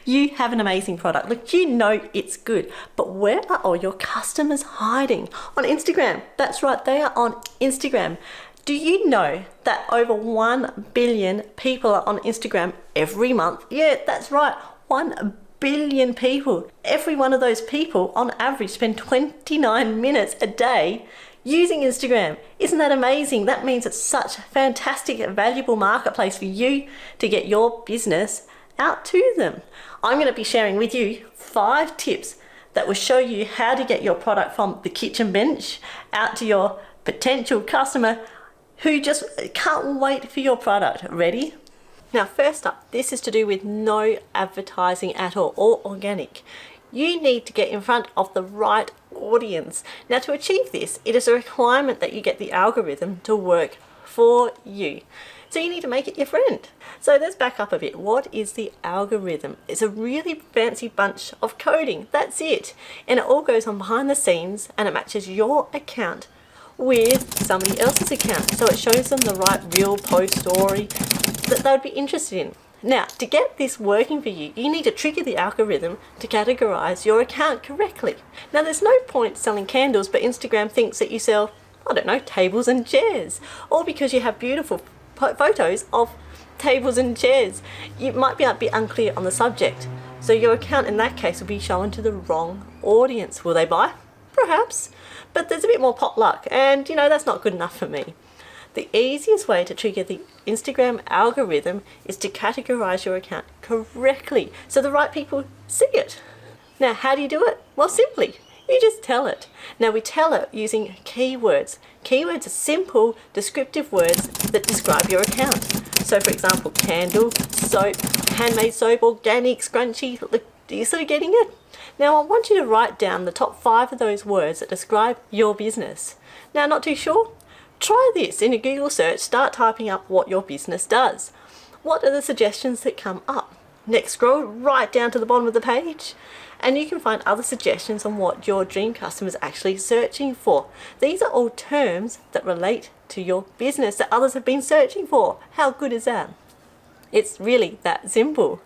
You have an amazing product. Look, you know it's good, but where are all your customers hiding? On Instagram. That's right, they are on Instagram. Do you know that over 1 billion people are on Instagram every month? Yeah, that's right, 1 billion people. Every one of those people on average spend 29 minutes a day using Instagram. Isn't that amazing? That means it's such a fantastic, valuable marketplace for you to get your business out to them. I'm going to be sharing with you 5 tips that will show you how to get your product from the kitchen bench out to your potential customer who just can't wait for your product. Ready? Now, first up, this is to do with no advertising at all, or organic. You need to get in front of the right audience. Now, to achieve this, it is a requirement that you get the algorithm to work for you. So you need to make it your friend. So let's back up a bit. What is the algorithm? It's a really fancy bunch of coding. That's it. And it all goes on behind the scenes, and it matches your account with somebody else's account. So it shows them the right real post story that they would be interested in. Now, to get this working for you, you need to trigger the algorithm to categorize your account correctly. Now, there's no point selling candles, but Instagram thinks that you sell, I don't know, tables and chairs, or because you have beautiful photos of tables and chairs. You might be a bit unclear on the subject. So your account in that case will be shown to the wrong audience. Will they buy? Perhaps, but there's a bit more pot luck, and you know, that's not good enough for me. The easiest way to trigger the Instagram algorithm is to categorize your account correctly so the right people see it. Now, how do you do it? Well, simply, you just tell it. Now, we tell it using keywords. Keywords are simple, descriptive words that describe your account. So, for example, candle, soap, handmade soap, organic, scrunchy. Look, are you sort of getting it? Now, I want you to write down the top 5 of those words that describe your business. Now, not too sure? Try this in a Google search. Start typing up what your business does. What are the suggestions that come up? Next, scroll right down to the bottom of the page, and you can find other suggestions on what your dream customer is actually searching for. These are all terms that relate to your business that others have been searching for. How good is that? It's really that simple.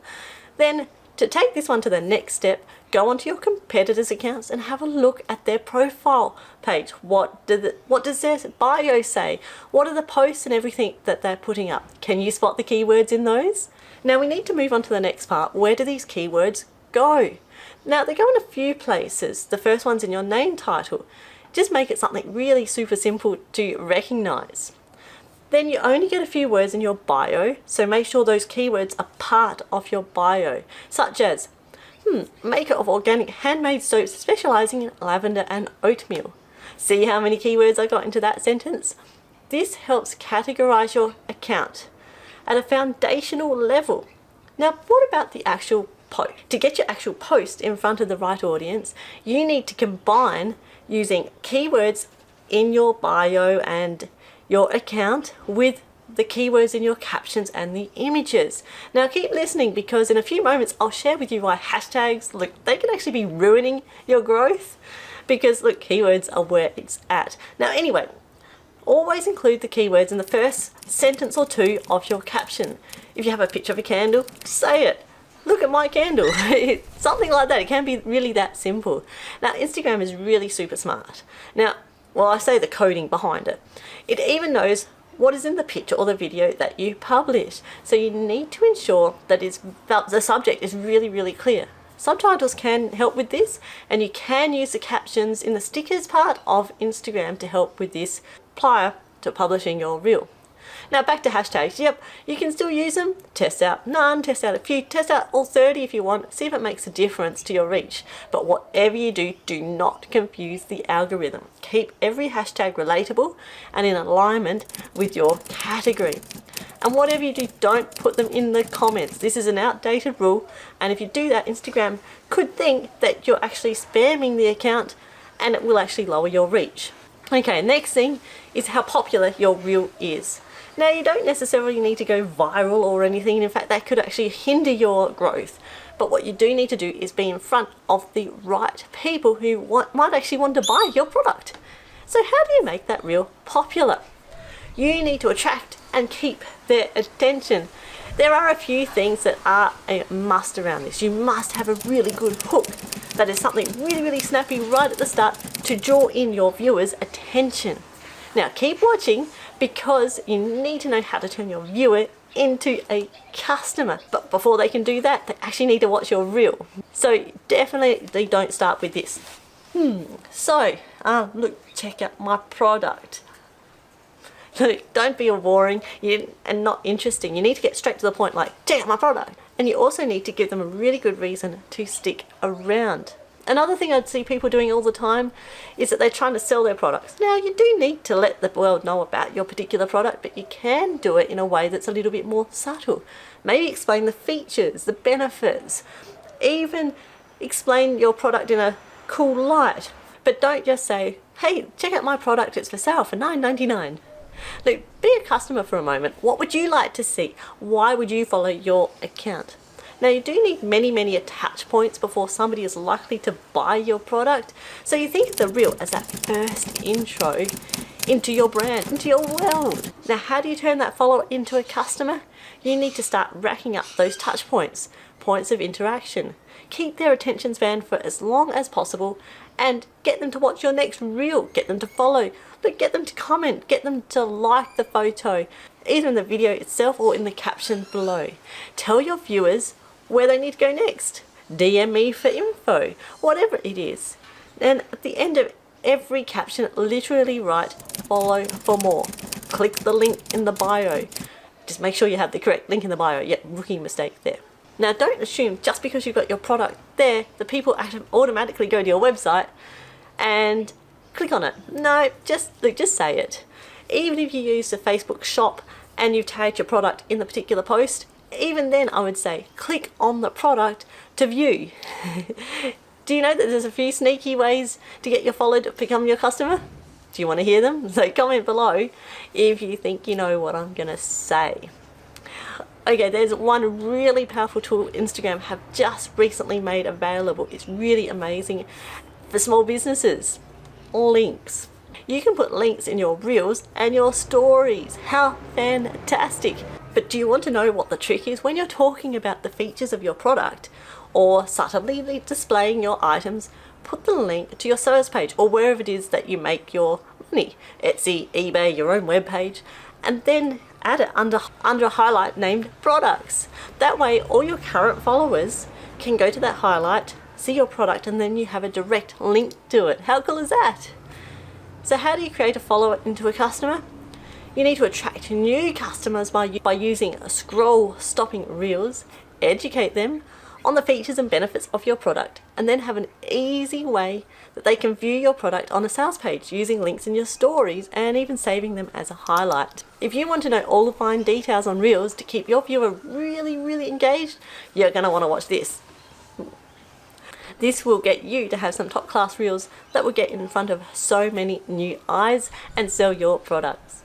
Then, to take this one to the next step, go onto your competitors' accounts and have a look at their profile page. What does their bio say? What are the posts and everything that they're putting up? Can you spot the keywords in those? Now, we need to move on to the next part. Where do these keywords go? Now, they go in a few places. The first one's in your name title. Just make it something really super simple to recognize. Then you only get a few words in your bio, so make sure those keywords are part of your bio, such as maker of organic handmade soaps specializing in lavender and oatmeal. See how many keywords I got into that sentence? This helps categorize your account at a foundational level. Now, what about the actual post? To get your actual post in front of the right audience, you need to combine using keywords in your bio and your account with the keywords in your captions and the images. Now, keep listening, because in a few moments I'll share with you why hashtags, look, they can actually be ruining your growth, because look, keywords are where it's at. Now, anyway, always include the keywords in the first sentence or 2 of your caption. If you have a picture of a candle, say it. Look at my candle. Something like that. It can be really that simple. Now, Instagram is really super smart. Now, well, I say the coding behind it. It even knows what is in the picture or the video that you publish. So you need to ensure that the subject is really, really clear. Subtitles can help with this, and you can use the captions in the stickers part of Instagram to help with this prior to publishing your reel. Now, back to hashtags. Yep, you can still use them. Test out none, test out a few, test out all 30 if you want. See if it makes a difference to your reach. But whatever you do, do not confuse the algorithm. Keep every hashtag relatable and in alignment with your category. And whatever you do, don't put them in the comments. This is an outdated rule, and if you do that, Instagram could think that you're actually spamming the account, and it will actually lower your reach. Okay, next thing is how popular your reel is. Now, you don't necessarily need to go viral or anything. In fact, that could actually hinder your growth. But what you do need to do is be in front of the right people who might actually want to buy your product. So how do you make that reel popular? You need to attract and keep their attention. There are a few things that are a must around this. You must have a really good hook. That is something really snappy right at the start to draw in your viewers' attention. Now keep watching, because you need to know how to turn your viewer into a customer. But before they can do that, they actually need to watch your reel. So definitely don't start with this. So, look, check out my product. Look, don't be boring and not interesting. You need to get straight to the point, like, check out my product. And you also need to give them a really good reason to stick around. Another thing I'd see people doing all the time is that they're trying to sell their products. Now, you do need to let the world know about your particular product, but you can do it in a way that's a little bit more subtle. Maybe explain the features, the benefits, even explain your product in a cool light. But don't just say, hey, check out my product, it's for sale for $9.99. Look, be a customer for a moment. What would you like to see? Why would you follow your account? Now, you do need many attach points before somebody is likely to buy your product. So you think of the reel as that first intro into your brand, into your world. Now, how do you turn that follower into a customer? You need to start racking up those touch points, points of interaction. Keep their attention span for as long as possible and get them to watch your next reel, get them to follow, but get them to comment, get them to like the photo, either in the video itself or in the caption below. Tell your viewers where they need to go next. DM me for info, whatever it is. And at the end of every caption, literally write follow for more. Click the link in the bio. Just make sure you have the correct link in the bio. Yeah, rookie mistake there. Now, don't assume just because you've got your product there, the people automatically go to your website and click on it. No, just say it. Even if you use the Facebook shop and you've tagged your product in the particular post, even then I would say click on the product to view. Do you know that there's a few sneaky ways to get your follower to become your customer? Do you want to hear them? So comment below if you think you know what I'm gonna say. Okay, there's one really powerful tool Instagram have just recently made available. It's really amazing for small businesses. Links. You can put links in your reels and your stories. How fantastic! But do you want to know what the trick is? When you're talking about the features of your product or subtly displaying your items, put the link to your sales page or wherever it is that you make your money. Etsy, eBay, your own webpage, and then add it under a highlight named products. That way all your current followers can go to that highlight, see your product, and then you have a direct link to it. How cool is that? So how do you create a follower into a customer? You need to attract new customers by using scroll stopping reels, educate them on the features and benefits of your product, and then have an easy way that they can view your product on a sales page using links in your stories and even saving them as a highlight. If you want to know all the fine details on reels to keep your viewer really engaged, you're going to want to watch this. This will get you to have some top class reels that will get in front of so many new eyes and sell your products.